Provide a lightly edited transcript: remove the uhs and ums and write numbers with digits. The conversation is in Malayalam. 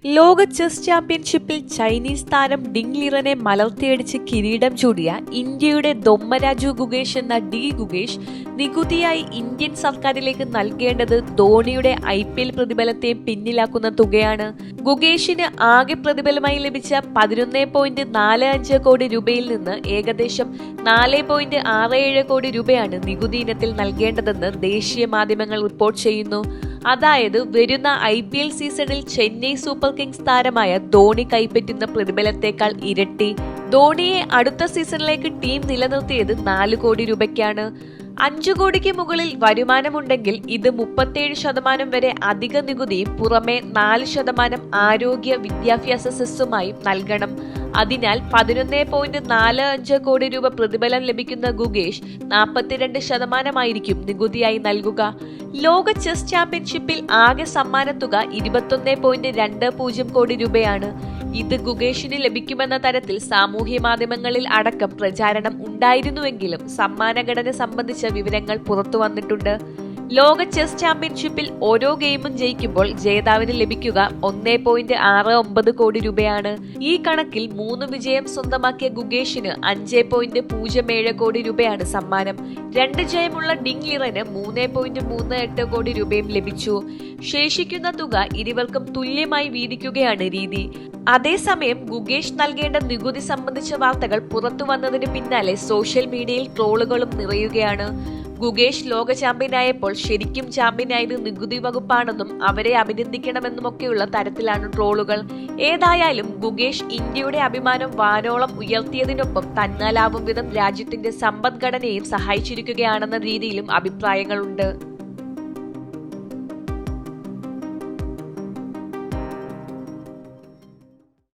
ലോക ചെസ് ചാമ്പ്യൻഷിപ്പിൽ ചൈനീസ് താരം ഡിങ് ലിറനെ മലർത്തിയടിച്ച് കിരീടം ചൂടിയ ഇന്ത്യയുടെ ദൊമ്മരാജു ഗുഗേഷ് എന്ന ഡി ഗുഗേഷ് നികുതിയായി ഇന്ത്യൻ സർക്കാരിലേക്ക് നൽകേണ്ടത് ധോണിയുടെ IPL പ്രതിഫലത്തെയും പിന്നിലാക്കുന്ന തുകയാണ്. ഗുഗേഷിന് ആകെ പ്രതിഫലമായി ലഭിച്ച 11.45 കോടി രൂപയിൽ നിന്ന് ഏകദേശം 4.67 കോടി രൂപയാണ് നികുതി ഇനത്തിൽ നൽകേണ്ടതെന്ന് ദേശീയ മാധ്യമങ്ങൾ റിപ്പോർട്ട് ചെയ്യുന്നു. അതായത് വരുന്ന IPL സീസണിൽ ചെന്നൈ സൂപ്പർ കിങ്സ് താരമായ ധോണി കൈപ്പറ്റുന്ന പ്രതിഫലത്തേക്കാൾ ഇരട്ടി. ധോണിയെ അടുത്ത സീസണിലേക്ക് ടീം നിലനിർത്തിയത് 4 കോടി രൂപയ്ക്കാണ്. 5 കോടിക്ക് മുകളിൽ വരുമാനമുണ്ടെങ്കിൽ ഇത് 37% വരെ അധിക നികുതിയും പുറമെ 4% ആരോഗ്യ വിദ്യാഭ്യാസ സെസ്സുമായും നൽകണം. അതിനാൽ 11.45 കോടി രൂപ പ്രതിഫലം ലഭിക്കുന്ന ഗുഗേഷ് 42% നികുതിയായി നൽകുക. ലോക ചെസ് ചാമ്പ്യൻഷിപ്പിൽ ആകെ സമ്മാനത്തുക 21.20 കോടി രൂപയാണ്. ഇത് ഗുഗേഷിന് ലഭിക്കുമെന്ന തരത്തിൽ സാമൂഹ്യ മാധ്യമങ്ങളിൽ അടക്കം പ്രചാരണം ഉണ്ടായിരുന്നുവെങ്കിലും സമ്മാനഘടന സംബന്ധിച്ച വിവരങ്ങൾ പുറത്തു വന്നിട്ടുണ്ട്. ലോക ചെസ് ചാമ്പ്യൻഷിപ്പിൽ ഓരോ ഗെയിമും ജയിക്കുമ്പോൾ ജേതാവിന് ലഭിക്കുക 1.69 കോടി രൂപയാണ്. ഈ കണക്കിൽ 3 വിജയം സ്വന്തമാക്കിയ ഗുഗേഷിന് 5.07 കോടി രൂപയാണ് സമ്മാനം. 2 ജയമുള്ള ഡിങ് ലിറന് 3.38 കോടി രൂപയും ലഭിച്ചു. ശേഷിക്കുന്ന തുക ഇരുവർക്കും തുല്യമായി വീതിക്കുകയാണ് രീതി. അതേസമയം ഗുഗേഷ് നൽകേണ്ട നികുതി സംബന്ധിച്ച വാർത്തകൾ പുറത്തു വന്നതിന് പിന്നാലെ സോഷ്യൽ മീഡിയയിൽ ട്രോളുകളും നിറയുകയാണ്. ഗുഗേഷ് ലോക ചാമ്പ്യനായപ്പോൾ ശരിക്കും ചാമ്പ്യനായത് നികുതി വകുപ്പാണെന്നും അവരെ അഭിനന്ദിക്കണമെന്നുമൊക്കെയുള്ള തരത്തിലാണ് ട്രോളുകൾ. ഏതായാലും ഗുഗേഷ് ഇന്ത്യയുടെ അഭിമാനം വാനോളം ഉയർത്തിയതിനൊപ്പം തന്നാലാവും വിധം രാജ്യത്തിന്റെ സമ്പദ്ഘടനയും സഹായിച്ചിരിക്കുകയാണെന്ന രീതിയിലും അഭിപ്രായങ്ങളുണ്ട്.